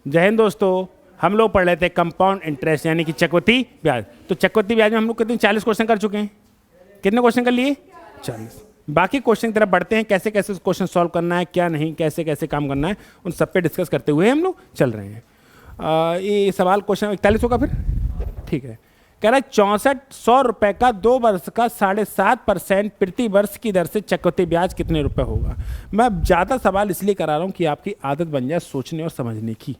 जय हिंद दोस्तों। हम लोग पढ़ रहे थे कंपाउंड इंटरेस्ट यानी कि चक्रवृद्धि ब्याज। तो चक्रवृद्धि ब्याज में हम लोग कितने 40 क्वेश्चन कर चुके हैं। कितने क्वेश्चन कर लिए? 40। बाकी क्वेश्चन की तरफ बढ़ते हैं, कैसे कैसे क्वेश्चन सॉल्व करना है, क्या नहीं, कैसे कैसे काम करना है, उन सब पे डिस्कस करते हुए हम लोग चल रहे हैं। ये सवाल क्वेश्चन 41 होगा फिर, ठीक है। कह रहा है 6400 रुपये का 2 वर्ष का 7.5% प्रति वर्ष की दर से चक्रवृद्धि ब्याज कितने रुपए होगा। मैं ज़्यादा सवाल इसलिए करा रहा हूँ कि आपकी आदत बन जाए सोचने और समझने की,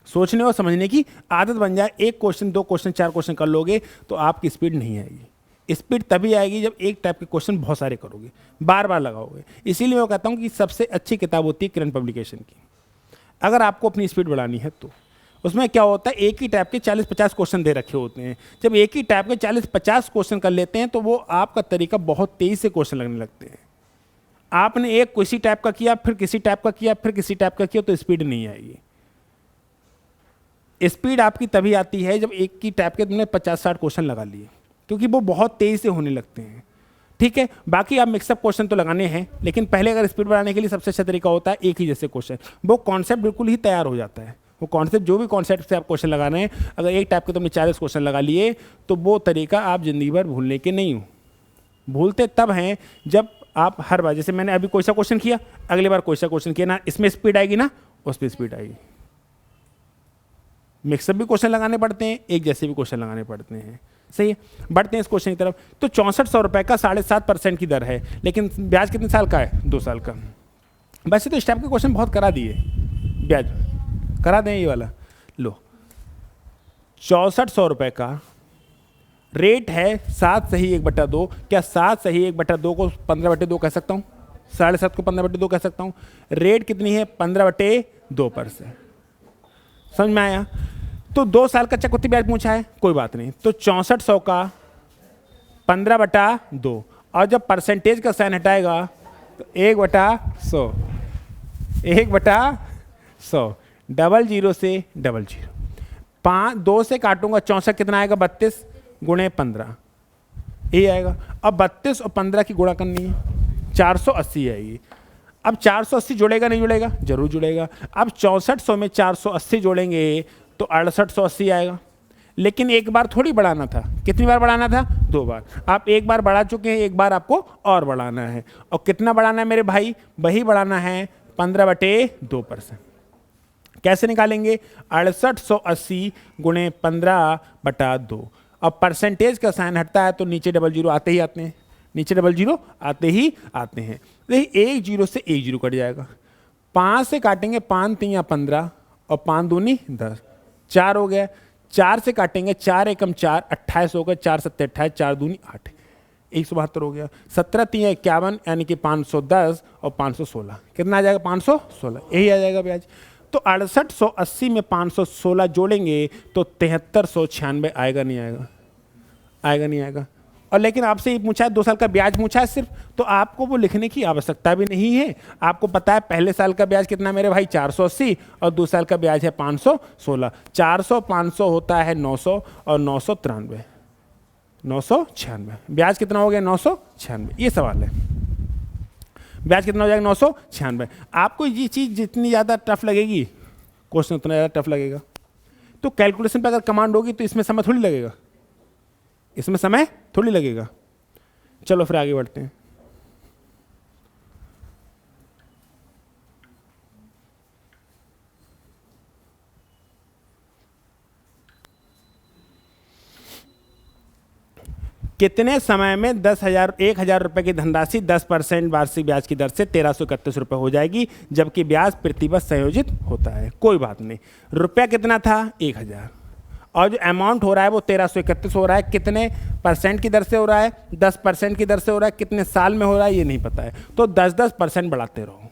सोचने और समझने की आदत बन जाए। एक क्वेश्चन, 2 क्वेश्चन, 4 क्वेश्चन कर लोगे तो आपकी स्पीड नहीं आएगी। स्पीड तभी आएगी जब एक टाइप के क्वेश्चन बहुत सारे करोगे, बार बार लगाओगे। इसीलिए मैं कहता हूँ कि सबसे अच्छी किताब होती है किरण पब्लिकेशन की, अगर आपको अपनी स्पीड बढ़ानी है तो। उसमें क्या होता है, एक ही टाइप के 40-50 क्वेश्चन दे रखे होते हैं। जब एक ही टाइप के 40-50 क्वेश्चन कर लेते हैं तो वो आपका तरीका बहुत तेजी से क्वेश्चन लगने लगते हैं। आपने एक किसी टाइप का किया, फिर किसी टाइप का किया, फिर किसी टाइप का किया, तो स्पीड नहीं आएगी। स्पीड आपकी तभी आती है जब एक ही टाइप के तुमने 50-60 क्वेश्चन लगा लिए, क्योंकि वो बहुत तेजी से होने लगते हैं। ठीक है, बाकी आप मिक्सअप क्वेश्चन तो लगाने हैं, लेकिन पहले अगर स्पीड बढ़ाने के लिए सबसे अच्छा तरीका होता है एक ही जैसे क्वेश्चन। वो कॉन्सेप्ट बिल्कुल ही तैयार हो जाता है। वो कॉन्सेप्ट, जो भी कॉन्सेप्ट से आप क्वेश्चन लगा रहे हैं, अगर एक टाइप के तुमने 40 क्वेश्चन लगा लिए तो वो तरीका आप जिंदगी भर भूलने के नहीं हो। भूलते तब हैं जब आप हर बार, जैसे मैंने अभी कोई सा क्वेश्चन किया, अगली बार कोई सा क्वेश्चन किया ना, इसमें स्पीड आएगी ना उसमें स्पीड आएगी। मिक्सअप भी क्वेश्चन लगाने पड़ते हैं, एक जैसे भी क्वेश्चन लगाने पड़ते हैं। सही है, बढ़ते हैं इस क्वेश्चन की तरफ। तो 6400 रुपये का 7.5% की दर है, लेकिन ब्याज कितने साल का है? 2 साल का। वैसे तो इस टाइप के क्वेश्चन बहुत करा दिए, ब्याज करा दें ये वाला। लो, 6400 रुपये का रेट है 7 सही 1/2। क्या 7 सही 1/2 को 15/2 कह सकता हूँ? 7.5 को 15/2 कह सकता हूँ। रेट कितनी है? 15/2%। समझ में आया? तो 2 साल का चक्रवृद्धि ब्याज पूछा है, कोई बात नहीं। तो 6400 का 15/2, और जब परसेंटेज का साइन हटाएगा तो 1/100, 1/100, 00 से 00। 2 से काटूंगा 64, कितना आएगा? 32 गुणे 15, यही आएगा। अब 32 और 15 की गुणा करनी है, 480 आएगी। अब 480 जुड़ेगा नहीं जुड़ेगा? जरूर जुड़ेगा। अब 6400 में 480 जोड़ेंगे तो 6880 आएगा। लेकिन एक बार थोड़ी बढ़ाना था। कितनी बार बढ़ाना था? 2 बार। आप एक बार बढ़ा चुके हैं, एक बार आपको और बढ़ाना है। और कितना बढ़ाना है मेरे भाई? वही बढ़ाना है 15/2%। कैसे निकालेंगे? 6880 गुणे 15/2। अब परसेंटेज का साइन हटता है तो नीचे 00 आते ही आते हैं, नीचे 00 आते ही आते हैं। देखिए, 1 0 से 1 0 कट जाएगा। 5 से काटेंगे, 5 3 15 और 5 दूनी 10, 4 हो गया। 4 से काटेंगे, 4 एकम 4, 28 हो गया। 4 7 28, 4 दूनी 8, 172 हो गया। 17 3 51 यानी कि 510 और 516, कितना आ जाएगा? 516, यही आ जाएगा ब्याज। तो 6880 में 516 जोड़ेंगे तो 7396 आएगा नहीं आएगा? आएगा नहीं आएगा? और लेकिन आपसे ये पूछा है 2 साल का ब्याज पूछा है सिर्फ, तो आपको वो लिखने की आवश्यकता भी नहीं है। आपको पता है पहले साल का ब्याज कितना मेरे भाई? 480, और 2 साल का ब्याज है 516। 400 500 होता है 900, और 993 996। ब्याज कितना हो गया? 996। ये सवाल है, ब्याज कितना हो जाएगा? 996। आपको ये चीज़ जितनी ज़्यादा टफ लगेगी, क्वेश्चन उतना ज़्यादा टफ लगेगा। तो कैलकुलेशन पे अगर कमांड होगी तो इसमें समय थोड़ी लगेगा, इसमें समय थोड़ी लगेगा। चलो फिर आगे बढ़ते हैं। कितने समय में 1,000 रुपए की धनराशि 10% वार्षिक ब्याज की दर से 1331 रुपये हो जाएगी, जबकि ब्याज प्रतिवर्ष संयोजित होता है? कोई बात नहीं। रुपया कितना था? 1000, और जो अमाउंट हो रहा है वो 1331 हो रहा है। कितने परसेंट की दर से हो रहा है? 10% की दर से हो रहा है। कितने साल में हो रहा है ये नहीं पता है, तो 10% बढ़ाते रहो।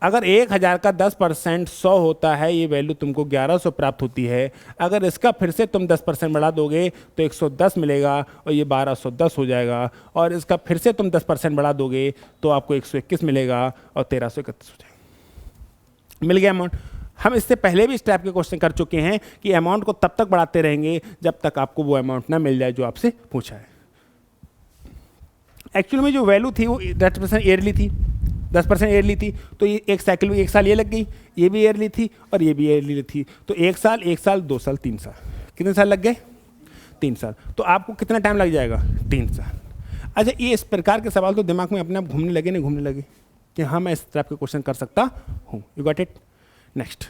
अगर 1000 का 10% 100 होता है, ये वैल्यू तुमको 1100 प्राप्त होती है। अगर इसका फिर से तुम 10% बढ़ा दोगे तो 110 मिलेगा, और ये 1210 हो जाएगा। और इसका फिर से तुम 10% बढ़ा दोगे तो आपको 121 मिलेगा, और 1331 हो जाएगा। मिल गया अमाउंट। हम इससे पहले भी इस टाइप के क्वेश्चन कर चुके हैं कि अमाउंट को तब तक बढ़ाते रहेंगे जब तक आपको वो अमाउंट ना मिल जाए जो आपसे पूछा है। एक्चुअली में जो वैल्यू थी वो 10% ईयरली थी, 10% ईयरली थी, तो ये एक साइकिल में 1 साल ये लग गई, ये भी ईयरली थी और ये भी ईयरली थी, तो 1 साल 1 साल 2 साल 3 साल, कितने साल लग गए? 3 साल। तो आपको कितना टाइम लग जाएगा? 3 साल। अच्छा, ये इस प्रकार के सवाल तो दिमाग में अपने आप घूमने लगे, नहीं घूमने लगे कि हाँ मैं इस तरह के क्वेश्चन कर सकता हूँ। You got it? नेक्स्ट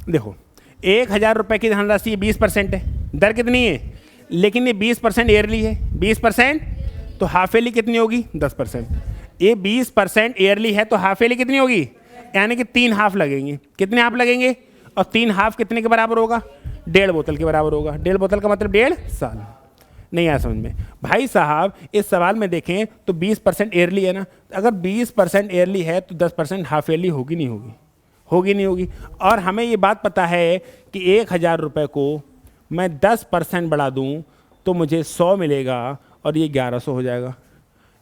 देखो, 1,000 रुपए की धनराशि 20% है, दर कितनी है? लेकिन ये 20% ईयरली है, 20% तो हाफ ईयरली कितनी होगी? 10%। ये 20% ईयरली है तो हाफ ईयरली कितनी होगी? यानी कि 3 हाफ लगेंगे। कितने हाफ लगेंगे? और 3 हाफ कितने के बराबर होगा? 1.5 बोतल के बराबर होगा। 1.5 बोतल का मतलब 1.5 साल। नहीं आया समझ में? भाई साहब इस सवाल में देखें तो 20% ईयरली है ना, अगर 20% ईयरली है तो 10% हाफ ईयरली होगी नहीं होगी? होगी नहीं होगी। और हमें ये बात पता है कि 1,000 रुपये को मैं 10% बढ़ा दूं तो मुझे 100 मिलेगा और ये 1100 हो जाएगा।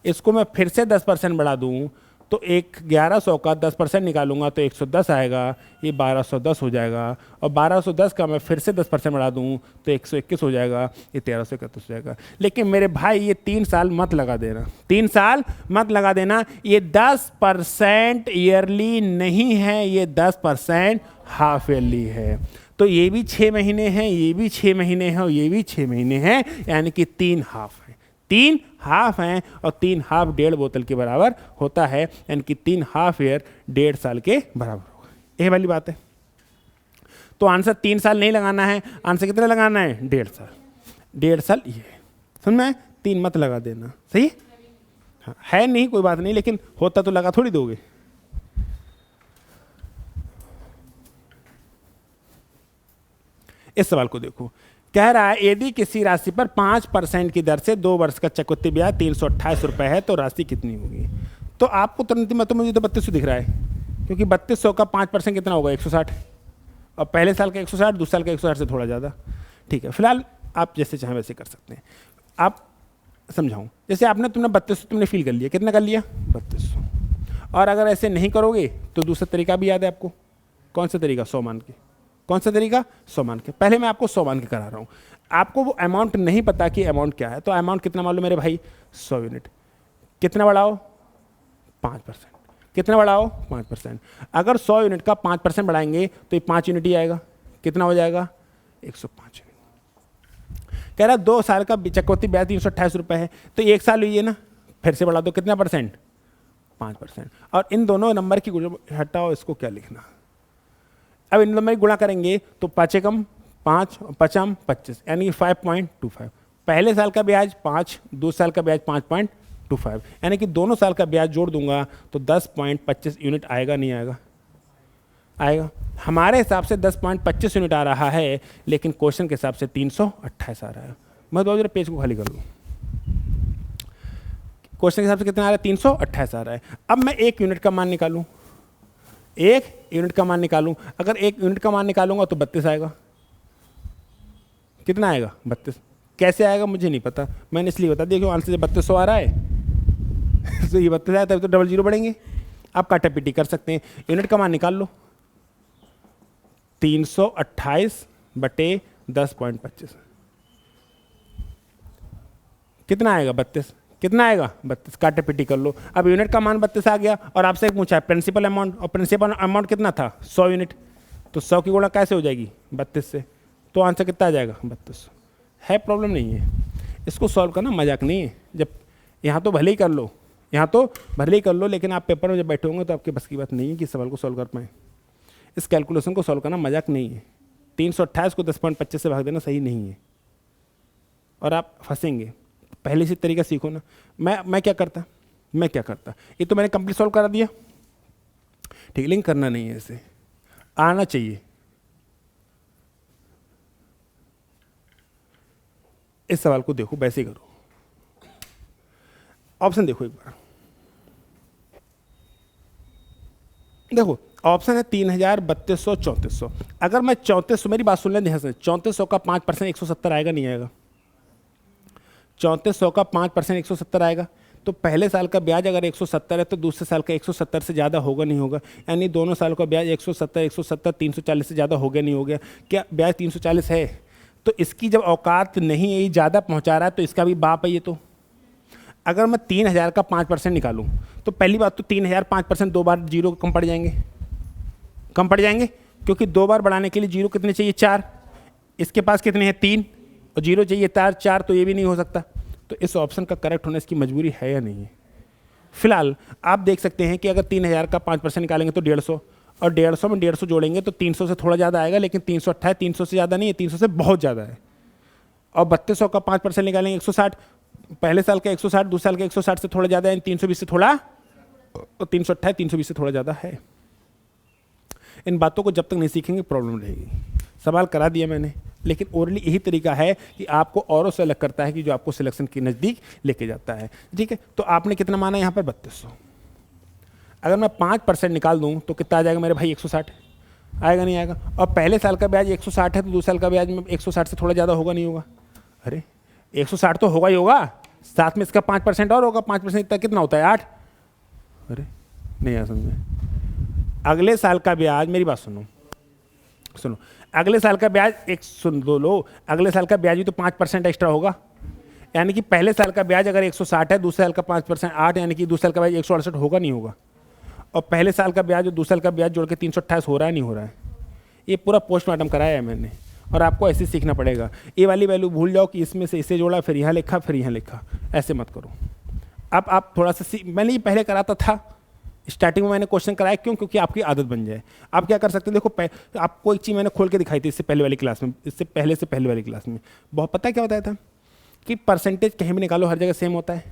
इसको मैं फिर से 10% बढ़ा दूं तो 1100 का 10% निकालूंगा तो 110 आएगा, ये 1210 हो जाएगा। और 1210 का मैं फिर से 10% बढ़ा दूं तो 121 हो जाएगा, ये 1331 हो जाएगा। लेकिन मेरे भाई ये 3 साल मत लगा देना, 3 साल मत लगा देना। ये 10% ईयरली नहीं है, ये 10% हाफ ईयरली है। तो ये भी 6 महीने हैं, ये भी 6 महीने हैं और ये भी 6 महीने हैं, यानी कि 3 हाफ है। 3 हाफ हैं और 3 हाफ 1.5 बोतल के बराबर होता है, यानी कि 3 हाफ ईयर 1.5 साल के बराबर होगा। यही वाली बात है। तो आंसर 3 साल नहीं लगाना है, आंसर कितना लगाना है? 1.5 साल। 1.5 साल ये समझ में? 3 मत लगा देना, सही हाँ, है नहीं कोई बात नहीं, लेकिन होता तो लगा थोड़ी दोगे। इस सवाल को देखो, कह रहा है यदि किसी राशि पर 5% की दर से 2 वर्ष का चक्रवृद्धि ब्याज 328 रुपये है तो राशि कितनी होगी? तो आपको तुरंत में तो मुझे तो 3200 दिख रहा है, क्योंकि 3200 का 5% कितना होगा? 160। और पहले साल का 160, दूसरे साल का 160 से थोड़ा ज़्यादा। ठीक है, फिलहाल आप जैसे चाहें वैसे कर सकते हैं। आप समझाऊँ, जैसे आपने तुमने 3200 तुमने फील कर लिया, कितना कर लिया? 3200। और अगर ऐसे नहीं करोगे तो दूसरा तरीका भी याद है आपको? कौन सा तरीका? 100 मान के। कौन सा तरीका? 100 मान के। पहले मैं आपको 100 मान के करा रहा हूँ। आपको वो अमाउंट नहीं पता कि अमाउंट क्या है, तो अमाउंट कितना मालूम मेरे भाई? 100 यूनिट। कितना बढ़ाओ? 5%। कितना बढ़ाओ? 5%। अगर 100 यूनिट का 5% बढ़ाएंगे तो ये 5 यूनिट ही आएगा। कितना हो जाएगा? 105 यूनिट। कह रहा 2 साल का चक्रवृद्धि ब्याज 328 रुपये है, तो 1 साल हुई है ना, फिर से बढ़ा दो। कितना %? 5%। और इन दोनों नंबर की हटाओ, इसको क्या लिखना? अब इन दोनों में गुणा करेंगे तो 5 कम 5 5 25, यानी कि 5.25। पहले साल का ब्याज 5, दूसरे साल का ब्याज 5.25, यानी कि दोनों साल का ब्याज जोड़ दूंगा तो 10.25 यूनिट आएगा। नहीं आएगा? आएगा। हमारे हिसाब से 10.25 यूनिट आ रहा है, लेकिन क्वेश्चन के हिसाब से 328 आ रहा है। मैं तो जरा पेज को खाली कर लूँ। क्वेश्चन के हिसाब से कितना आ रहा है? 328 आ रहा है। अब मैं 1 यूनिट का मान निकालूँ, 1 यूनिट का मान निकालूं। अगर 1 यूनिट का मान निकालूंगा तो 32 आएगा। कितना आएगा? 32। कैसे आएगा मुझे नहीं पता, मैंने इसलिए बता दिया क्योंकि आंसर से 3200 आ रहा है तो ये 32 आया, तब तो डबल जीरो बढ़ेंगे। आप काटा पीटी कर सकते हैं। यूनिट का मान निकाल लो, 328 बटे 10.25 कितना आएगा? 32। कितना आएगा? 32। काटे पिटी कर लो। अब यूनिट का मान 32 आ गया और आपसे पूछा है प्रिंसिपल अमाउंट, और प्रिंसिपल अमाउंट कितना था? 100 यूनिट। तो 100 की गुणा कैसे हो जाएगी? 32 से। तो आंसर कितना आ जाएगा? 3200। है, प्रॉब्लम नहीं है। इसको सॉल्व करना मजाक नहीं है। जब यहाँ तो भले ही कर लो, यहाँ तो भले ही कर लो, लेकिन आप पेपर में जब बैठे होंगे तो आपके बस की बात नहीं है कि सवाल को सॉल्व कर पाएँ। इस कैलकुलेशन को सॉल्व करना मजाक नहीं है। 328 को 10.25 से भाग देना सही नहीं है और आप फंसेंगे। पहले से तरीका सीखो ना। मैं क्या करता, ये तो मैंने कंप्लीट सॉल्व करा दिया, ठीक, लिंक करना नहीं है, ऐसे आना चाहिए। इस सवाल को देखो, वैसे ही करो। ऑप्शन देखो एक बार, देखो ऑप्शन है 3000, 3200, 3400। अगर मैं 3400, मेरी बात सुन लें ध्यान से, 3400 का 5% 170 आएगा? नहीं आएगा? 3400 का 5% 170 आएगा। तो पहले साल का ब्याज अगर 170 है तो दूसरे साल का 170 से ज़्यादा होगा नहीं होगा? यानी दोनों साल का ब्याज 170 170 340 से ज़्यादा हो गया नहीं हो गया? क्या ब्याज 340 है? तो इसकी जब औकात नहीं है, ये ज़्यादा पहुंचा रहा है, तो इसका भी बाप है ये। तो अगर मैं 3000 का 5% निकालूं तो पहली बात तो 3000 5% 2 बार जीरो कम पड़ जाएंगे, कम पड़ जाएंगे, क्योंकि 2 बार बढ़ाने के लिए जीरो कितने चाहिए 4, इसके पास कितने हैं 3, और जीरो चाहिए 4, तो ये भी नहीं हो सकता। तो इस ऑप्शन का करेक्ट होना इसकी मजबूरी है या नहीं है। फिलहाल आप देख सकते हैं कि अगर 3000 का 5% निकालेंगे तो 150, और 150 में 150 जोड़ेंगे तो 300 से थोड़ा ज़्यादा आएगा, लेकिन 328 300 से ज़्यादा नहीं है, 300 से बहुत ज़्यादा है। और 3200 का 5% निकालेंगे 160, पहले साल का 160, दूसरे साल का 160 से थोड़ा ज़्यादा है, 320 से थोड़ा, और 328 320 से थोड़ा ज़्यादा है। इन बातों को जब तक नहीं सीखेंगे प्रॉब्लम रहेगी। सवाल करा दिया मैंने, लेकिन ओरली यही तरीका है कि आपको औरों से अलग करता है कि जो आपको सिलेक्शन के नज़दीक लेके जाता है। ठीक है, तो आपने कितना माना यहाँ पर 3200। अगर मैं 5% निकाल दूँ तो कितना आ जाएगा मेरे भाई 160, आएगा नहीं आएगा। और पहले साल का ब्याज 160 है तो दूसरे साल का ब्याज में 160 से थोड़ा ज़्यादा होगा नहीं होगा? अरे 160 तो होगा ही होगा, साथ में इसका 5% और होगा, 5% इतना कितना होता है 8। अरे नहीं आ समझ में। अगले साल का ब्याज, मेरी बात सुनो सुनो, अगले साल का ब्याज एक सुन लो, अगले साल का ब्याज भी तो 5% एक्स्ट्रा होगा। यानी कि पहले साल का ब्याज अगर 160 है, दूसरे साल का 5% 8, यानी कि दूसरे साल का ब्याज 168 होगा नहीं होगा। और पहले साल का ब्याज और दूसरे साल का ब्याज जोड़ के 328 हो रहा है नहीं हो रहा है? ये पूरा पोस्टमार्टम कराया है मैंने, और आपको ऐसे सीखना पड़ेगा। ये वाली वैल्यू भूल जाओ कि इसमें से इसे जोड़ा, फिर यहाँ लिखा, फिर यहाँ लिखा, ऐसे मत करो। अब आप थोड़ा सा मैंने ये पहले कराता था, स्टार्टिंग में मैंने क्वेश्चन कराया, क्यों? क्योंकि आपकी आदत बन जाए। आप क्या कर सकते हैं, देखो आपको एक चीज़ मैंने खोल के दिखाई थी इससे पहले वाली क्लास में, इससे पहले वाली क्लास में बहुत पता है क्या होता था कि परसेंटेज कहीं भी निकालो हर जगह सेम होता है,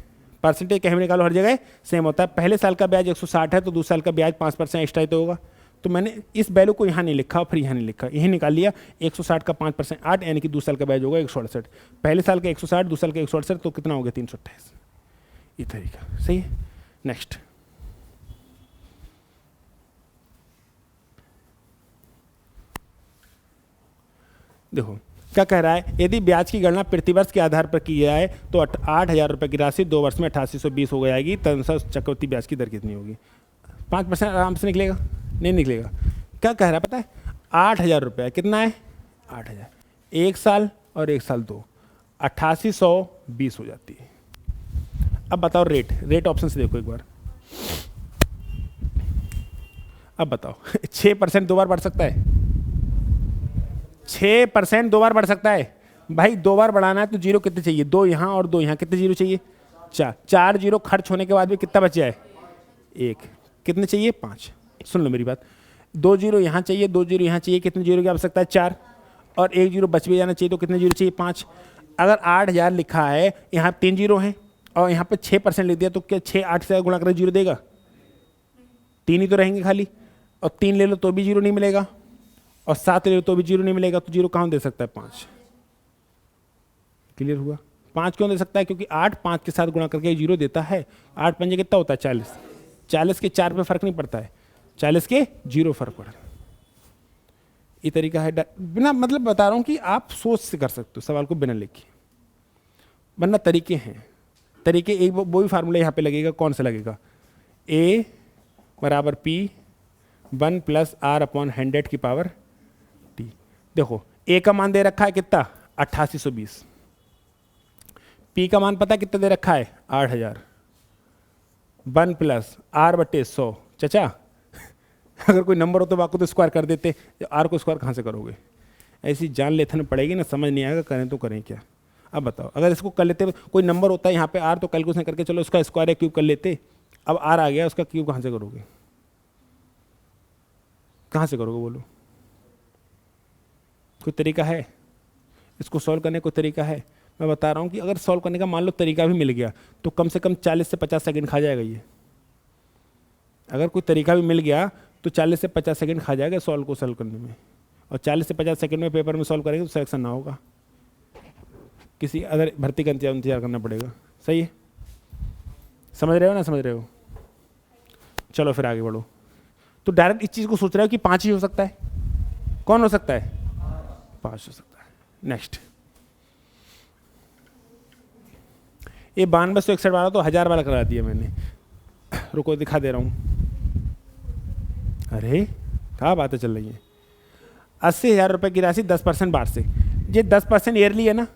परसेंटेज कहीं भी निकालो हर जगह सेम होता है। पहले साल का ब्याज 160 है तो दूसरे साल का ब्याज 5% एक्स्ट्रा ही तो होगा। तो मैंने इस वैल्यू को यहाँ नहीं लिखा, फिर यहाँ नहीं लिखा, यही निकाल लिया। 160 का 5% 8, यानी कि दूसरे साल का ब्याज होगा 168। पहले साल का 160, दूसरे साल का 168, तो कितना हो गया 328। ये तरीका सही है। नेक्स्ट, देखो क्या कह रहा है, यदि ब्याज की गणना प्रतिवर्ष के आधार पर की जाए तो 8000 रुपये की राशि 2 वर्ष में 8820 हो जाएगी। तदनुसार चक्रवृद्धि ब्याज की दर कितनी होगी? 5% आराम से निकलेगा? नहीं निकलेगा। क्या कह रहा है पता है, 8000 रुपये कितना है 8000, 1 साल और 1 साल 2, 8820 हो जाती है। अब बताओ रेट ऑप्शन से देखो एक बार। अब बताओ 6% 2 बार बढ़ सकता है? 6% 2 बार बढ़ सकता है? भाई 2 बार बढ़ाना है तो जीरो कितने चाहिए? 2 यहाँ और 2 यहाँ, कितने जीरो चाहिए? 4 जीरो खर्च होने के बाद भी कितना बच जाए? 1। कितने चाहिए? 5। सुन लो मेरी बात, 2 जीरो यहाँ चाहिए, 2 जीरो यहाँ चाहिए, कितने जीरो की आवश्यकता है? 4। और 1 जीरो बच भी जाना चाहिए, तो कितने जीरो चाहिए? 5। अगर 8000 लिखा है, यहाँ 3 जीरो हैं और यहाँ पे 6% लिख दिया, तो क्या 6 8 से गुणा कर जीरो देगा? 3 ही तो रहेंगे खाली, और 3 ले लो तो भी जीरो नहीं मिलेगा, और 7 ले लो तो भी जीरो नहीं मिलेगा। तो जीरो कहाँ दे सकता है? 5। क्लियर हुआ? 5 क्यों दे सकता है? क्योंकि 8 5 के साथ गुणा करके जीरो देता है। 8 पंजे कितना होता है? 40। 40 के 4 पे फर्क नहीं पड़ता है, 40 के 0 फर्क पड़ा। ये तरीका है, बिना मतलब बता रहा हूँ कि आप सोच से कर सकते हो सवाल को बिना लिखे, वरना तरीके हैं। तरीके एक वो भी फार्मूला यहाँ पे लगेगा, कौन सा लगेगा? A बराबर P 1 + R/100 की पावर T। देखो A का मान दे रखा है कितना? 8820। P का मान पता कितना दे रखा है? 8000। 1 + R/100। चचा अगर कोई नंबर हो तो वाको तो स्क्वायर कर देते, R को स्क्वायर कहाँ से करोगे? ऐसी जान लेथन पड़ेगी ना, समझ नहीं आएगा, करें तो करें क्या। अब बताओ, अगर इसको कर लेते, कोई नंबर होता है यहाँ पे R, तो कैलकुलेशन करके चलो उसका स्क्वायर या क्यूब कर लेते। अब R आ गया, उसका क्यूब कहाँ से करोगे? कहाँ से करोगे बोलो? कोई तरीका है इसको सॉल्व करने? कोई तरीका है? मैं बता रहा हूँ कि अगर सॉल्व करने का मान लो तरीका भी मिल गया तो कम से कम 40 से 50 सेकंड खा जाएगा ये। अगर कोई तरीका भी मिल गया तो 40 से 50 सेकंड खा जाएगा सॉल्व को सॉल्व करने में, और 40 से 50 सेकंड में पेपर में सॉल्व करेंगे तो सिलेक्शन ना होगा, किसी अदर भर्ती का इंतजार करना पड़ेगा। सही है? समझ रहे हो ना? समझ रहे हो? चलो फिर आगे बढ़ो। तो डायरेक्ट इस चीज़ को सोच रहे हो कि 5 ही हो सकता है। कौन हो सकता है? 5 हो सकता है। नेक्स्ट, ये 9261 वाला तो 1000 वाला करा दिया मैंने। रुको दिखा दे रहा हूँ। अरे क्या बातें चल रही है। 80,000 रुपये की राशि 10% वार्षिक। ये 10% ईयरली है ना,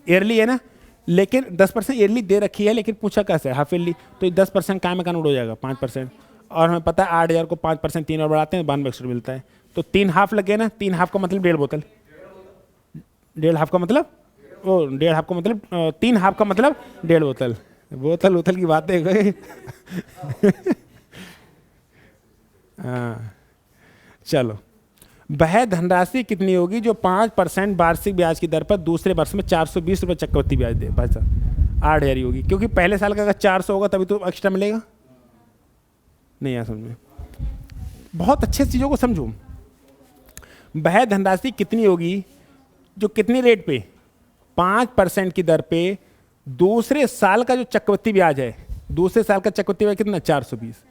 ईयरली है ना, लेकिन 10% ईयरली दे रखी है, लेकिन पूछा कैसे हाफ ईयरली, तो ये 10% काय में कन्वर्ट हो जाएगा 5%, और हमें पता है 8,000 को 5% 3 और बढ़ाते हैं 92 एक्स्ट्रा मिलता है, तो 3 हाफ लगे ना, 3 हाफ का मतलब 1.5 बोतल, 1.5 हाफ का मतलब ओ 1.5 हाफ का मतलब 3 हाफ का मतलब 1.5 बोतल, बोतल उतल की बातें गए। हाँ चलो, वह धनराशि कितनी होगी जो 5% वार्षिक ब्याज की दर पर दूसरे वर्ष में 420 रुपये चक्रवृद्धि ब्याज दे? भाई साहब 8,000 ही होगी, क्योंकि पहले साल का अगर 400 होगा तभी तो एक्स्ट्रा मिलेगा। नहीं यार समझ में, बहुत अच्छे चीज़ों को समझो। वह धनराशि कितनी होगी जो कितनी रेट पे, 5% की दर पे दूसरे साल का जो चक्रवृद्धि ब्याज है, दूसरे साल का चक्रवृद्धि ब्याज कितना, 420।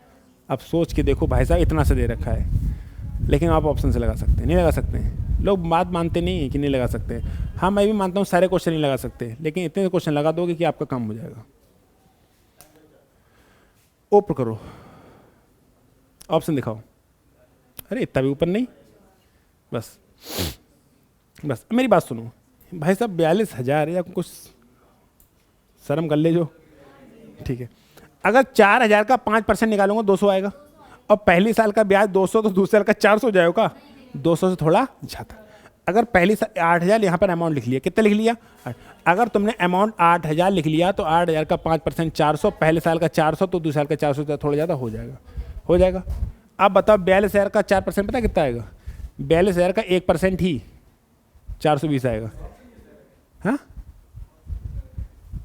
अब सोच के देखो भाई साहब, इतना से दे रखा है, लेकिन आप ऑप्शन से लगा सकते हैं, नहीं लगा सकते हैं। लोग बात मानते नहीं हैं कि नहीं लगा सकते। हाँ मैं भी मानता हूँ सारे क्वेश्चन नहीं लगा सकते, लेकिन इतने क्वेश्चन लगा दोगे कि आपका काम हो जाएगा। ऊपर करो, ऑप्शन दिखाओ। अरे इतना भी ऊपर नहीं, बस बस मेरी बात सुनो भाई साहब, 42,000 या कुछ शर्म कर ले जो, ठीक है। अगर 4,000 का 5% निकालूंगा 200 आएगा, और पहली साल का ब्याज 200 तो दूसरे साल का 400 हो जाएगा, 200 से थोड़ा ज़्यादा। अगर पहली साल 8,000 यहाँ पर अमाउंट लिख लिया, कितना लिख लिया, अगर तुमने अमाउंट 8,000 लिख लिया तो 8,000 का 5% 400, पहले साल का 400 तो दूसरे साल का 400 थोड़ा ज़्यादा हो जाएगा, हो जाएगा। अब बताओ 42,000 का 4% पता कितना आएगा? 42,000 का 1% ही 420 आएगा। हाँ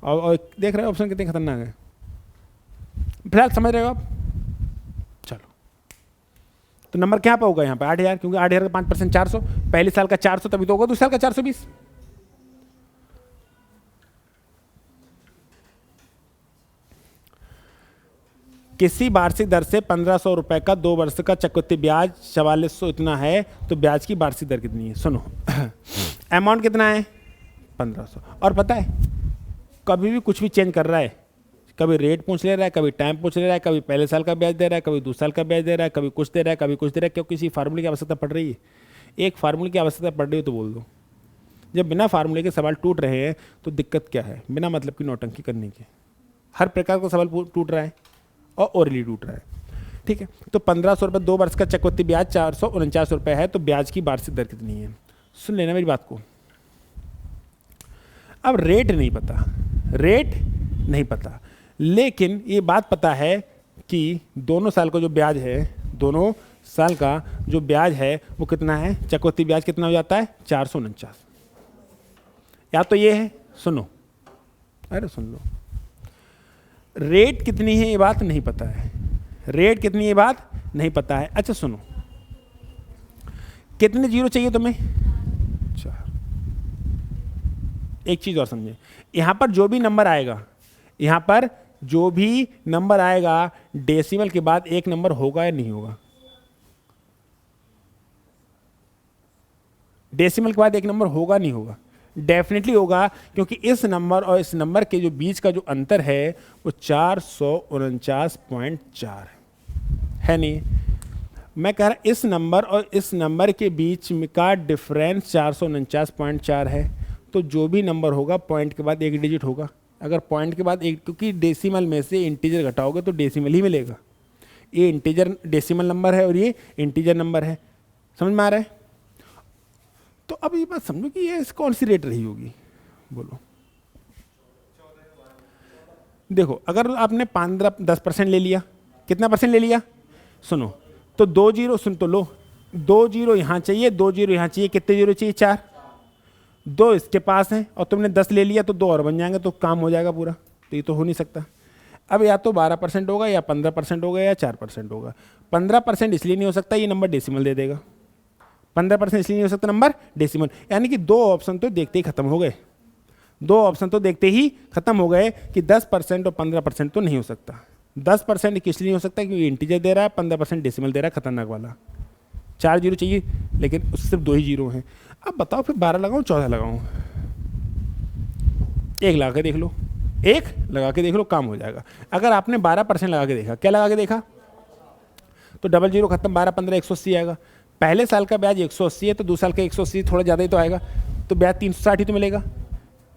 और देख रहे हो ऑप्शन कितने खतरनाक है, फिलहाल समझ रहे हो आप? चलो, तो नंबर क्या पे होगा यहाँ पे 8,000, क्योंकि 8,000 का 5% 400, पहले साल का 400 तभी तो होगा दूसरे साल का 420। किसी वार्षिक दर से 1,500 रुपए का 2 वर्ष का चक्रवृद्धि ब्याज 4400 इतना है, तो ब्याज की वार्षिक दर कितनी है? सुनो अमाउंट कितना है 1,500, और पता है कभी भी कुछ भी चेंज कर रहा है, कभी रेट पूछ ले रहा है, कभी टाइम पूछ ले रहा है, कभी पहले साल का ब्याज दे रहा है, कभी दूसरे साल का ब्याज दे रहा है, कभी कुछ दे रहा है, कभी कुछ दे रहा है, क्योंकि किसी फार्मूले की आवश्यकता पड़ रही है। एक फार्मूले की आवश्यकता पड़ रही है तो बोल दो। जब बिना फार्मूले के सवाल टूट रहे हैं तो दिक्कत क्या है? बिना मतलब की नौटंकी करने की। हर प्रकार का सवाल टूट रहा है और ओरली टूट रहा है, ठीक है। तो 1,500 रुपये 2 वर्ष का चक्रवृद्धि ब्याज 449 रुपये है, तो ब्याज की वार्षिक दर कितनी है? सुन लेना मेरी बात को। अब रेट नहीं पता, रेट नहीं पता, लेकिन ये बात पता है कि दोनों साल का जो ब्याज है, दोनों साल का जो ब्याज है वो कितना है? चक्रवृद्धि ब्याज कितना हो जाता है? 449। या तो ये है, सुनो, अरे सुन लो, रेट कितनी है ये बात नहीं पता है, रेट कितनी है ये बात नहीं पता है। अच्छा सुनो, कितने जीरो चाहिए तुम्हें? 4। एक चीज और समझे, यहां पर जो भी नंबर आएगा, यहां पर जो भी नंबर आएगा डेसिमल के बाद एक नंबर होगा या नहीं होगा? डेसिमल के बाद एक नंबर होगा नहीं होगा? डेफिनेटली होगा, क्योंकि इस नंबर और इस नंबर के जो बीच का जो अंतर है वो 449.4 है नहीं? मैं कह रहा इस नंबर और इस नंबर के बीच में का डिफरेंस 449.4 है, तो जो भी नंबर होगा पॉइंट के बाद एक डिजिट होगा। अगर पॉइंट के बाद एक, क्योंकि डेसिमल में से इंटीजर घटाओगे तो डेसिमल ही मिलेगा। ये इंटीजर डेसिमल नंबर है और ये इंटीजर नंबर है, समझ में आ रहा है? तो अब ये बात समझो कि ये कौन सी रेट रही होगी, बोलो। देखो अगर आपने 10% ले लिया, कितना परसेंट ले लिया? सुनो, तो 2 जीरो, सुन तो लो, 2 जीरो यहाँ चाहिए, 2 जीरो यहाँ चाहिए, कितने जीरो चाहिए? 4। 2 इसके पास हैं और तुमने 10 ले लिया तो 2 और बन जाएंगे, तो काम हो जाएगा पूरा। तो ये तो हो नहीं सकता। अब या तो 12% होगा, या 15% होगा, या 4% होगा। 15% इसलिए नहीं हो सकता, ये नंबर डेसिमल दे देगा। 15% इसलिए नहीं हो सकता, नंबर डेसिमल, यानी कि 2 ऑप्शन तो देखते ही खत्म हो गए। 2 ऑप्शन तो देखते ही खत्म हो गए कि 10% और 15% तो नहीं हो सकता। 10% किस लिए नहीं हो सकता? क्योंकि इंटीजर दे रहा है, 15% डेसिमल दे रहा है, खतरनाक वाला। 4 जीरो चाहिए, लेकिन उससे सिर्फ 2 ही जीरो हैं। अब बताओ फिर 12 लगाऊं 14 लगाऊं? 1 लगा के देख लो, 1 लगा के देख लो, काम हो जाएगा। अगर आपने 12% लगा के देखा, क्या लगा के देखा? तो डबल जीरो खत्म, 12 15 180 आएगा। पहले साल का ब्याज 180 है, तो दूसरे साल का 180 थोड़ा ज़्यादा ही तो आएगा। तो ब्याज 360 ही तो मिलेगा,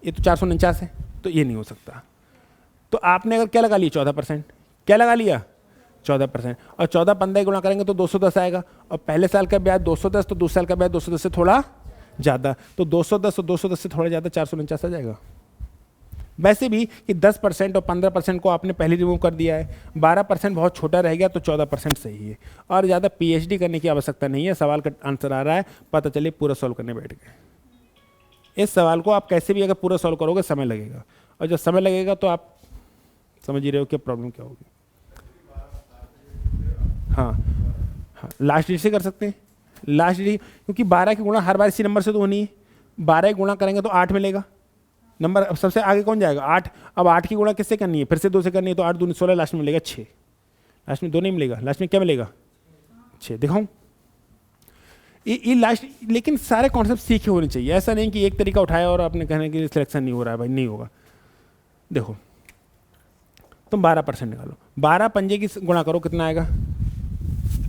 ये तो 449 है, तो ये नहीं हो सकता। तो आपने अगर क्या लगा लिया 14%, क्या लगा लिया 14%, और 14 15 गुणा करेंगे तो 210 आएगा, और पहले साल का ब्याज 210, तो दूसरे साल का ब्याज 210 से थोड़ा ज़्यादा, तो 210 और 210 से थोड़ा ज़्यादा 449 आ जाएगा। वैसे भी कि 10% और 15% को आपने पहले रिमूव कर दिया है, 12% बहुत छोटा रह गया, तो 14% सही है। और ज़्यादा पीएचडी करने की आवश्यकता नहीं है, सवाल का आंसर आ रहा है, पता चलिए पूरा सॉल्व करने बैठ गए। इस सवाल को आप कैसे भी अगर पूरा सॉल्व करोगे समय लगेगा, और जब समय लगेगा तो आप समझ ही रहे हो कि प्रॉब्लम क्या होगी। हाँ हाँ, लास्ट डिजिट से कर सकते हैं, लास्ट डिजिट, क्योंकि 12 की गुणा हर बार इसी नंबर से तो होनी है। 12 गुणा करेंगे तो 8 मिलेगा नंबर, अब सबसे आगे कौन जाएगा 8। अब 8 की गुणा किससे करनी है, फिर से 2 से करनी है, तो 8 दूनी 16, लास्ट में मिलेगा 6, लास्ट में 2 नहीं मिलेगा, लास्ट में क्या मिलेगा 6। दिखाऊं ये लास्ट, लेकिन सारे कॉन्सेप्ट सीखे होने चाहिए, ऐसा नहीं कि एक तरीका उठाया और आपने कहने के लिए सिलेक्शन नहीं हो रहा है, भाई नहीं होगा। देखो तुम 12% निकालो, 12 पंजे की गुणा करो, कितना आएगा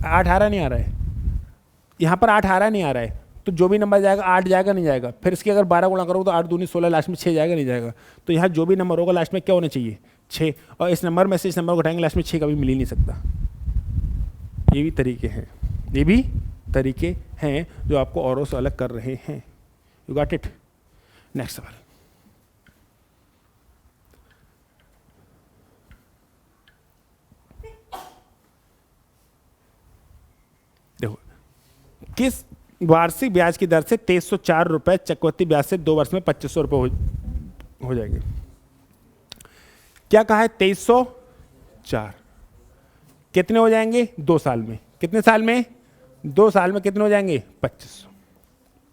8 आ रहा नहीं आ रहा है, यहाँ पर 8 आ रहा नहीं आ रहा है, तो जो भी नंबर जाएगा 8 जाएगा नहीं जाएगा, फिर इसकी अगर 12 गुणा करोगे तो 8 दूनी 16, लास्ट में 6 जाएगा नहीं जाएगा, तो यहाँ जो भी नंबर होगा लास्ट में क्या होना चाहिए 6, और इस नंबर में से इस नंबर को उठाएंगे लास्ट में 6 कभी मिल ही नहीं सकता। ये भी तरीके हैं, ये भी तरीके हैं जो आपको औरों से अलग कर रहे हैं। You got it. नेक्स्ट सवाल, देखो, किस वार्षिक ब्याज की दर से 2304 रुपए चक्रवृद्धि ब्याज से 2 वर्ष में 2500 रुपए हो जाएंगे। क्या कहा है 2304 कितने हो जाएंगे 2 साल में, कितने साल में 2 साल में कितने हो जाएंगे 2500।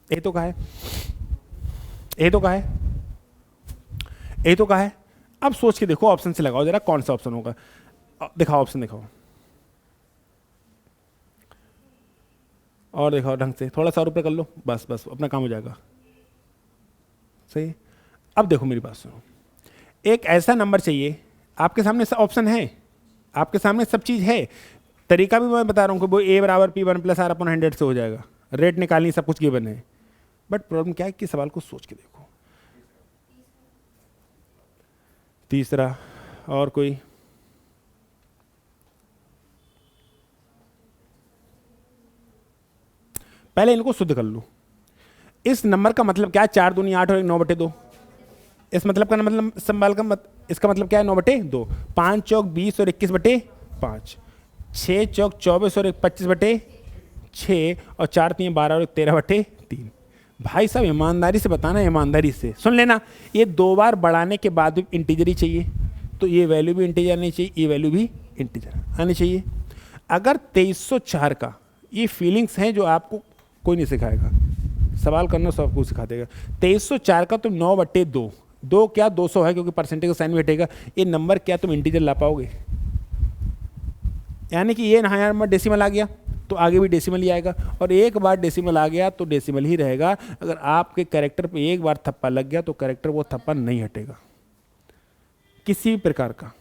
ये तो कहा है, ये तो कहा है, ये तो कहा है। अब सोच के देखो, ऑप्शन से लगाओ जरा कौन सा ऑप्शन होगा, दिखाओ ऑप्शन दिखाओ, और दिखाओ ढंग से, थोड़ा सा रुपये कर लो, बस बस अपना काम हो जाएगा। सही। अब देखो मेरी बात सुनो, एक ऐसा नंबर चाहिए, आपके सामने सब ऑप्शन है, आपके सामने सब चीज़ है, तरीका भी मैं बता रहा हूँ कि वो a बराबर P1 + R/100 से हो जाएगा, रेट निकालनी, सब कुछ गिवन है। बट प्रॉब्लम क्या है कि सवाल को सोच के देखो। तीसरा और कोई, पहले इनको शुद्ध कर लो। इस नंबर का मतलब क्या है, 4 दूनी 8 और 9/2। इस मतलब का मतलब संभाल का इसका मतलब क्या है 9/2। 5 चौक 20 और 21/5, 6 चौक 24 और 25/6, और 4 3 12 और 13/3। भाई साहब ईमानदारी से बताना, ईमानदारी से सुन लेना, ये 2 बार बढ़ाने के बाद भी इंटीजर ही चाहिए, तो ये वैल्यू भी इंटीजर आनी चाहिए, ये वैल्यू भी इंटीजर आनी चाहिए। अगर 2304 का, ये फीलिंग्स हैं जो आपको कोई नहीं सिखाएगा, सवाल करना सबको सिखा देगा। 2304 का तुम 9/2, 2 क्या 200 है क्योंकि परसेंटेज का साइन भी हटेगा, ये नंबर क्या तुम इंटीजर ला पाओगे? यानी कि ये नया नंबर डेसिमल आ गया तो आगे भी डेसिमल ही आएगा, और एक बार डेसिमल आ गया तो डेसिमल ही रहेगा। अगर आपके कैरेक्टर पे एक बार थप्पा लग गया तो कैरेक्टर वो थप्पा नहीं हटेगा किसी भी प्रकार का।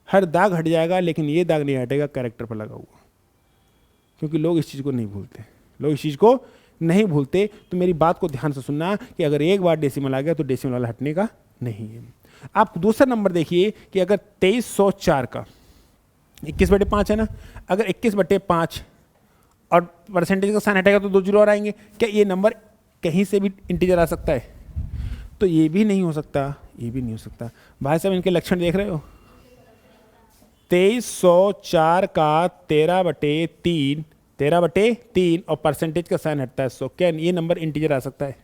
हर दाग हट जाएगा लेकिन ये दाग नहीं हटेगा कैरेक्टर पर लगा हुआ, क्योंकि लोग इस चीज़ को नहीं भूलते, लोग इस चीज़ को नहीं भूलते। तो मेरी बात को ध्यान से सुनना कि अगर एक बार डेसिमल आ गया तो डेसिमल वाला हटने का नहीं है। आप दूसरा नंबर देखिए कि अगर 2304 का 21/5 है ना, अगर 21/5 और परसेंटेज का साइन हटेगा तो 2 जीरो और आएंगे, क्या ये नंबर कहीं से भी इंटीजर आ सकता है? तो ये भी नहीं हो सकता, ये भी नहीं हो सकता। भाई साहब इनके लक्षण देख रहे हो, 2304 का 13/3 और परसेंटेज का साइन हटता है 100, क्या ये नंबर इंटीजर आ सकता है?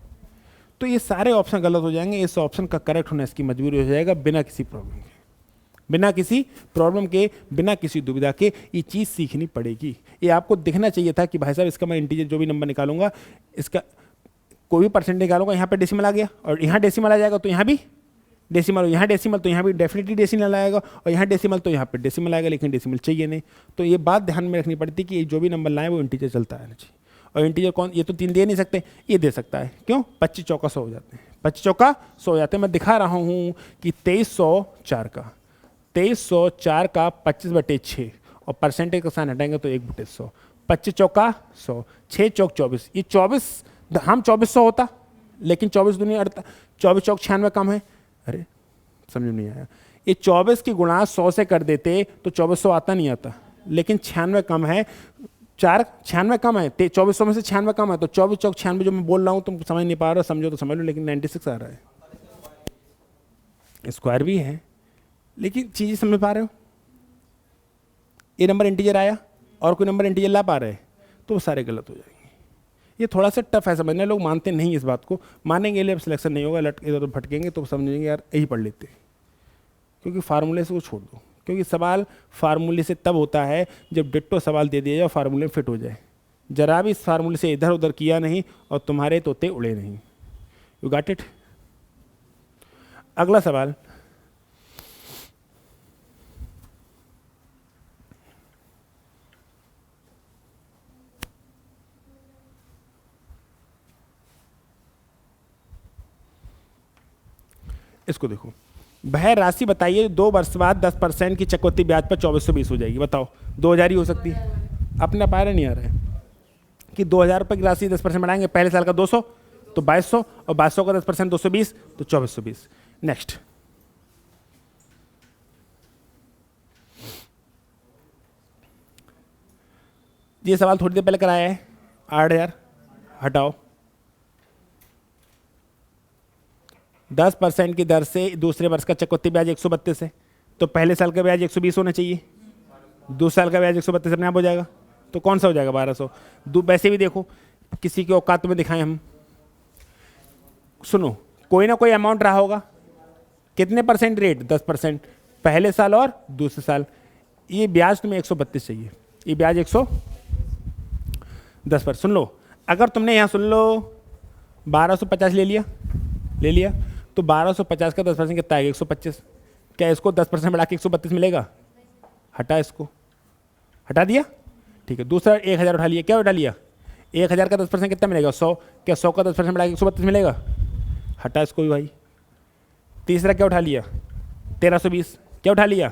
तो ये सारे ऑप्शन गलत हो जाएंगे, इस ऑप्शन का करेक्ट होना इसकी मजबूरी हो जाएगा, बिना किसी प्रॉब्लम के, बिना किसी प्रॉब्लम के, बिना किसी दुविधा के ये चीज़ सीखनी पड़ेगी। ये आपको दिखना चाहिए था कि भाई साहब इसका मैं इंटीजर जो भी नंबर निकालूंगा, इसका कोई भी परसेंट निकालूंगा, यहाँ पे डेसिमल आ गया और यहाँ डेसिमल आ जाएगा तो यहाँ भी डेसिमल, यहाँ डेसिमल तो यहाँ भी डेफिनेटली डेसिमल आएगा, और यहाँ डेसिमल तो यहाँ पे डेसिमल आएगा, लेकिन डेसिमल चाहिए नहीं। तो ये बात ध्यान में रखनी पड़ती कि जो भी नंबर लाए वो इंटीजर चलता है चाहिए। और इंटीजर कौन, ये तो 3 दे नहीं सकते, ये दे सकता है, क्यों? 25 चौका 100 हो जाते हैं, 25 चौका 100 हो जाते हैं। मैं दिखा रहा हूँ कि 2304 का 25/6 और परसेंटेज का साइन हटाएंगे तो 1/100, 25 चौका 100, 6 चौक 24, ये 24 हम 2400 होता, लेकिन 24 दूनी 24 चौक 96 कम है। अरे समझ में नहीं आया, ये 24 की गुणा 100 से कर देते तो 2400 आता नहीं आता, लेकिन 96 कम है, 96 कम है, 2400 में से 96 कम है, तो 24 चौक 96 जो मैं बोल रहा हूँ तुम समझ नहीं पा रहे हो, समझो तो समझ लो, लेकिन 96 आ रहा है। स्क्वायर भी है लेकिन चीज़ें समझ पा रहे हो, ये नंबर इंटीजर आया और कोई नंबर इंटीजर ला पा रहे हैं तो वो सारे गलत हो जाएंगे। ये थोड़ा सा टफ है समझने, लोग मानते नहीं इस बात को, मानेंगे लिए अब सिलेक्शन नहीं होगा, लट इधर भटकेंगे तो समझेंगे यार यही पढ़ लेते, क्योंकि फार्मूले से वो छोड़ दो, क्योंकि सवाल फार्मूले से तब होता है जब डिट्टो सवाल दे दिया जाए और फार्मूले में फिट हो जाए। जरा भी इस फार्मूले से इधर उधर किया नहीं और तुम्हारे तोते उड़े नहीं। You got it. अगला सवाल, इसको देखो, वह राशि बताइए 2 वर्ष बाद 10% की चक्रवृद्धि ब्याज पर 2420 हो जाएगी। बताओ 2000 ही हो सकती है, अपना पारा नहीं आ रहा है कि 2000 रुपये की राशि 10% बढ़ाएंगे, पहले साल का 200 तो 2200 और 2200 का 10% 220 तो 2420। नेक्स्ट, ये सवाल थोड़ी देर पहले कराया है, 8000 हटाओ, 10% की दर से दूसरे वर्ष का चक्रवृद्धि ब्याज 132 है, तो पहले साल का ब्याज 120 होना चाहिए, दूसरे साल का ब्याज 132 अपने आप हो जाएगा, तो कौन सा हो जाएगा 1200। वैसे भी देखो किसी के औकात में दिखाएं हम, सुनो कोई ना कोई अमाउंट रहा होगा, कितने परसेंट रेट 10% पहले साल और दूसरे साल, ये ब्याज तुम्हें 132 चाहिए, ये ब्याज 110 सुन लो, अगर तुमने यहाँ सुन लो 1250 ले लिया तो 1250 का 10% कितना आएगा 125, क्या इसको 10% बढ़ा के 132 मिलेगा, हटा इसको, हटा दिया, ठीक है। दूसरा 1000 उठा लिया, क्या उठा लिया 1000 का 10% कितना मिलेगा 100, क्या 100 का 10% बढ़ा के 132 मिलेगा, हटा इसको भी भाई। तीसरा क्या उठा लिया 1320, क्या उठा लिया,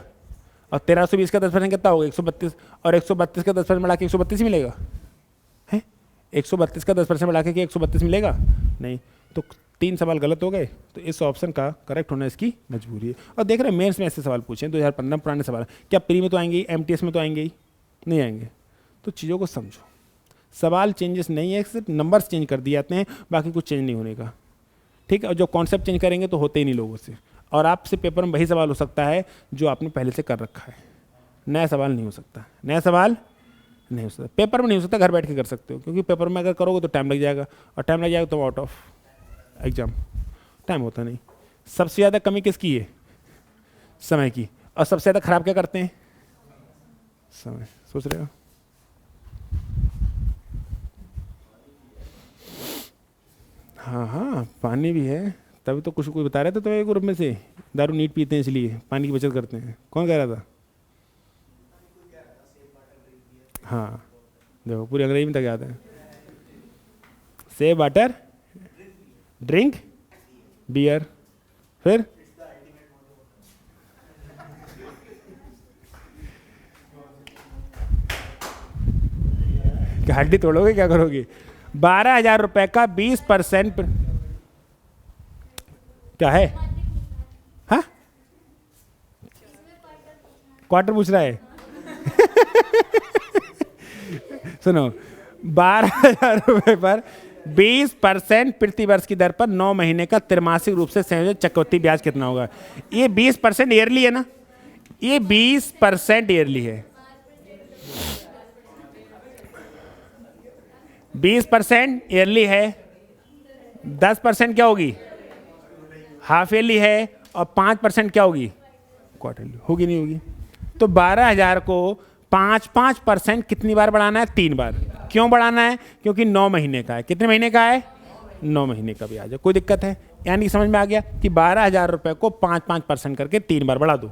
और 1320 का 10% कितना होगा 132, और 132 का 10% बढ़ा के 132 मिलेगा, है 132 का 10% बढ़ा के 132 मिलेगा नहीं, तो 3 सवाल गलत हो गए, तो इस ऑप्शन का करेक्ट होना इसकी मजबूरी है। और देख रहे हैं मेंस में ऐसे सवाल पूछे 2015 पुराने सवाल, क्या प्री में तो आएंगे ही, एमटीएस में तो आएंगे ही नहीं आएंगे, तो चीज़ों को समझो, सवाल चेंजेस नहीं है, सिर्फ नंबर्स चेंज कर दिए जाते हैं, बाकी कुछ चेंज नहीं होने का, ठीक है। और जो कॉन्सेप्ट चेंज करेंगे तो होते ही नहीं लोगों से, और आपसे पेपर में वही सवाल हो सकता है जो आपने पहले से कर रखा है, नया सवाल नहीं हो सकता, नया सवाल नहीं हो सकता, पेपर में नहीं हो सकता, घर बैठ के कर सकते हो, क्योंकि पेपर में अगर करोगे तो टाइम लग जाएगा, और टाइम लग जाएगा तो आउट ऑफ एग्जाम, टाइम होता नहीं। सबसे ज़्यादा कमी किसकी है, समय की, और सबसे ज़्यादा खराब क्या करते हैं, समय, सोच रहे हो। हाँ हाँ पानी भी है, तभी तो कुछ कोई बता रहे थे, तो एक ग्रुप में से दारू नीट पीते हैं इसलिए पानी की बचत करते हैं, कौन कह रहा था, हाँ देखो पूरी अंग्रेजी में तक याद है, सेव वाटर ड्रिंक बियर, फिर क्या हड्डी तोड़ोगे, क्या करोगे। 12,000 रुपए का 20% क्या है, हाँ क्वार्टर पूछ रहा है सुनो 12,000 रुपए पर 20% प्रति वर्ष की दर पर 9 महीने का त्रैमासिक रूप से संयोजित चक्रवृद्धि ब्याज कितना होगा। ये 20% ईयरली है ना, ये 20% ईयरली है, 20% ईयरली है, 10% क्या होगी हाफ ईयरली है, और 5% क्या होगी क्वार्टरली, होगी नहीं होगी। तो 12,000 को 5% कितनी बार बढ़ाना है, 3 बार। क्यों बढ़ाना है, क्योंकि 9 महीने का है, कितने महीने का है 9 महीने का ब्याज है, कोई दिक्कत है, यानी समझ में आ गया कि 12,000 रुपये को 5% करके 3 बार बढ़ा दो,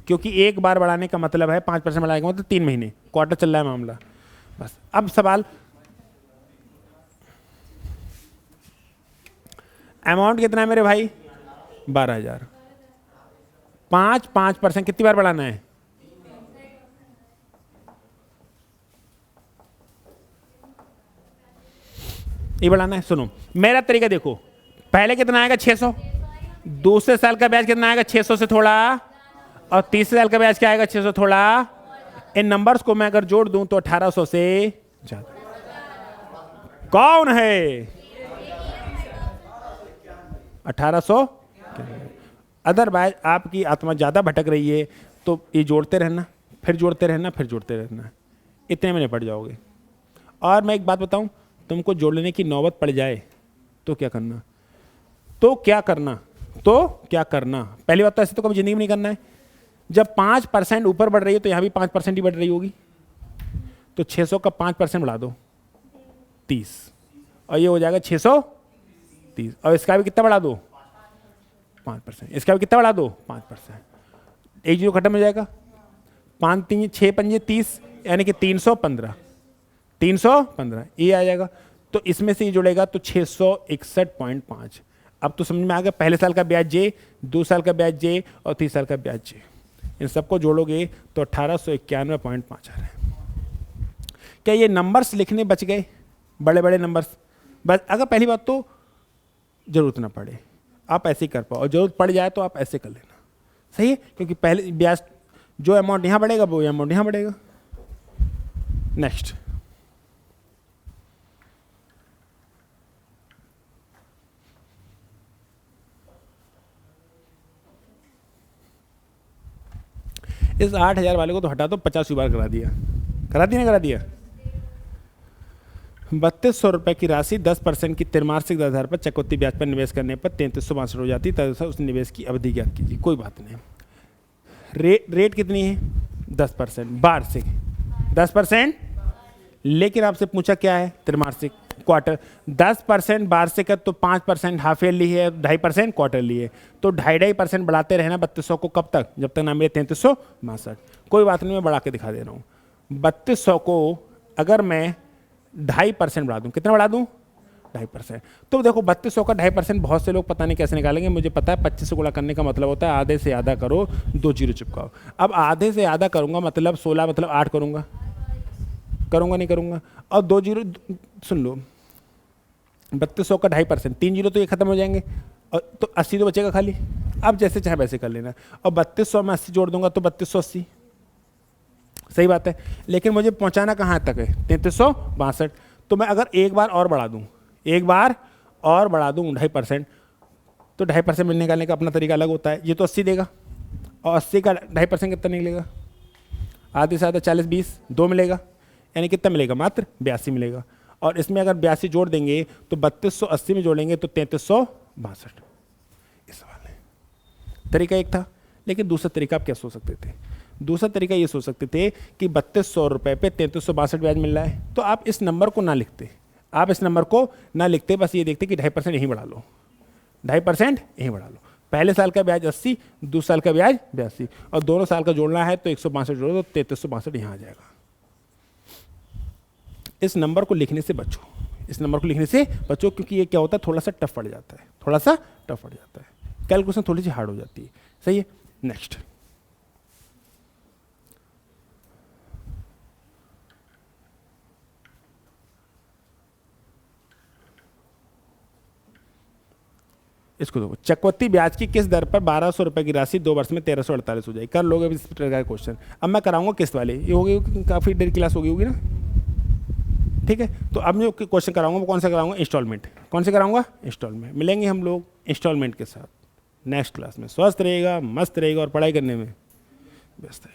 क्योंकि एक बार बढ़ाने का मतलब है 5% बढ़ाएगा मतलब 3 महीने, क्वार्टर चल रहा है मामला। बस अब सवाल, अमाउंट कितना है मेरे भाई 12,000, 5% कितनी बार बढ़ाना है, ये बढ़ाना है। सुनो मेरा तरीका देखो, पहले कितना आएगा 600, दूसरे साल का ब्याज कितना आएगा 600 से थोड़ा, और तीसरे साल का ब्याज क्या आएगा 600 थोड़ा। इन नंबर्स को मैं अगर जोड़ दूं तो 1800 से ज्यादा। कौन है 1800? अदरवाइज आपकी आत्मा ज्यादा भटक रही है तो ये जोड़ते रहना, फिर जोड़ते रहना, फिर जोड़ते रहना, इतने में निपट जाओगे। और मैं एक बात बताऊं, तुमको जोड़ने की नौबत पड़ जाए तो क्या करना, तो क्या करना, तो क्या करना। पहली बात तो ऐसे तो कभी जिंदगी में नहीं करना है। जब 5% ऊपर बढ़ रही है तो यहाँ भी 5% ही बढ़ रही होगी, तो 600 का 5% बढ़ा दो 30, और ये हो जाएगा 630, और इसका भी कितना बढ़ा दो 5%, इसका भी कितना बढ़ा दो 5%, एक जीरो खत्म हो जाएगा, 5 3 6 पंजे 30, यानी कि 315, 315 ये आ जाएगा। तो इसमें से ये जुड़ेगा तो 661.5। अब तो समझ में आ गया, पहले साल का ब्याज जे, दूसरे साल का ब्याज जे, और तीसरे साल का ब्याज जे, इन सबको जोड़ोगे तो 1891.5 आ रहा है। क्या ये नंबर्स लिखने बच गए, बड़े बड़े नंबर्स? बस अगर पहली बात तो जरूरत ना पड़े, आप ऐसे ही कर पाओ, और जरूरत पड़ जाए तो आप ऐसे कर लेना, सही है, क्योंकि पहले ब्याज जो अमाउंट यहाँ बढ़ेगा वो अमाउंट यहाँ बढ़ेगा। नेक्स्ट, इस 8000 वाले को तो हटा दो, 50 बार करा दिया, करा दिया ना, करा दिया। 3200 रुपये की राशि 10% की त्रैमासिक आधार पर चक्रवृद्धि ब्याज पर निवेश करने पर 3362 हो जाती, तदनुसार उस निवेश की अवधि ज्ञात कीजिए। कोई बात नहीं, रेट कितनी है 10% वार्षिक, 10%, लेकिन आपसे पूछा क्या है त्रैमासिक, क्वार्टर। 10% वार्षिक है तो 5% हाफ ईयरली है, 2.5% क्वार्टरली है, तो 2.5% बढ़ाते रहना 3200 को, कब तक, जब तक ना मिले 3362। कोई बात नहीं, मैं बढ़ा के दिखा दे रहा हूँ। 3200 को अगर मैं 2.5% बढ़ा दूँ, कितना बढ़ा दूँ 2.5%, तो देखो 3200 का 2.5% बहुत से लोग पता नहीं कैसे निकालेंगे, मुझे पता है। 25 से गुणा करने का मतलब होता है आधे से आधा करो, 2 जीरो चिपकाओ। अब आधे से आधा करूँगा मतलब 16 मतलब 8 करूँगा, नहीं करूँगा, और 2 जीरो, सुन लो, 3200 का 2.5%, 3 जीरो तो ये खत्म हो जाएंगे, और तो 80 तो बचेगा खाली। अब जैसे चाहे वैसे कर लेना, और 3200 में 80 जोड़ दूंगा तो 3280, सही बात है। लेकिन मुझे पहुंचाना कहाँ तक है 3362, तो मैं अगर एक बार और बढ़ा दूं, 2.5%, तो 2.5% में निकालने का अपना तरीका अलग होता है। ये तो 80 देगा, और 80 का 2.5% कितना निकलेगा, आधे से आधा 40 20 2 मिलेगा, यानी कितना मिलेगा, मात्र 82 मिलेगा। और इसमें अगर 82 जोड़ देंगे तो 3280 में जोड़ेंगे तो 3362। इस सवाल है, तरीका एक था। लेकिन दूसरा तरीका आप क्या सोच सकते थे, दूसरा तरीका ये सोच सकते थे कि 3200 रुपये पे 3362 ब्याज मिल रहा है, तो आप इस नंबर को ना लिखते, बस ये देखते कि 2.5% यहीं बढ़ा लो, 2.5% यहीं बढ़ा लो। पहले साल का ब्याज 80, दूसरे साल का ब्याज 82, और दोनों साल का जोड़ना है तो 162 जोड़ो तो 3362 यहाँ आ जाएगा। इस नंबर को लिखने से बचो, क्योंकि ये क्या होता है, थोड़ा सा टफ पड़ जाता है, कैलकुलेशन थोड़ी सी हार्ड हो जाती है, सही है। नेक्स्ट, इसको देखो, चक्रवृद्धि ब्याज की किस दर पर 1200 रुपये की राशि 2 वर्ष में 1348 हो जाएगी। कर लोगे इस प्रकार का क्वेश्चन। अब मैं कराऊंगा किस्त वाले, ये होगी काफ़ी देर क्लास होगी ना, ठीक है। तो अब मैं क्वेश्चन कराऊंगा वो कौन सा कराऊंगा, इंस्टॉलमेंट। कौन से कराऊंगा, इंस्टॉलमेंट। मिलेंगे हम लोग इंस्टॉलमेंट के साथ नेक्स्ट क्लास में। स्वस्थ रहेगा, मस्त रहेगा और पढ़ाई करने में व्यस्त रहेगा।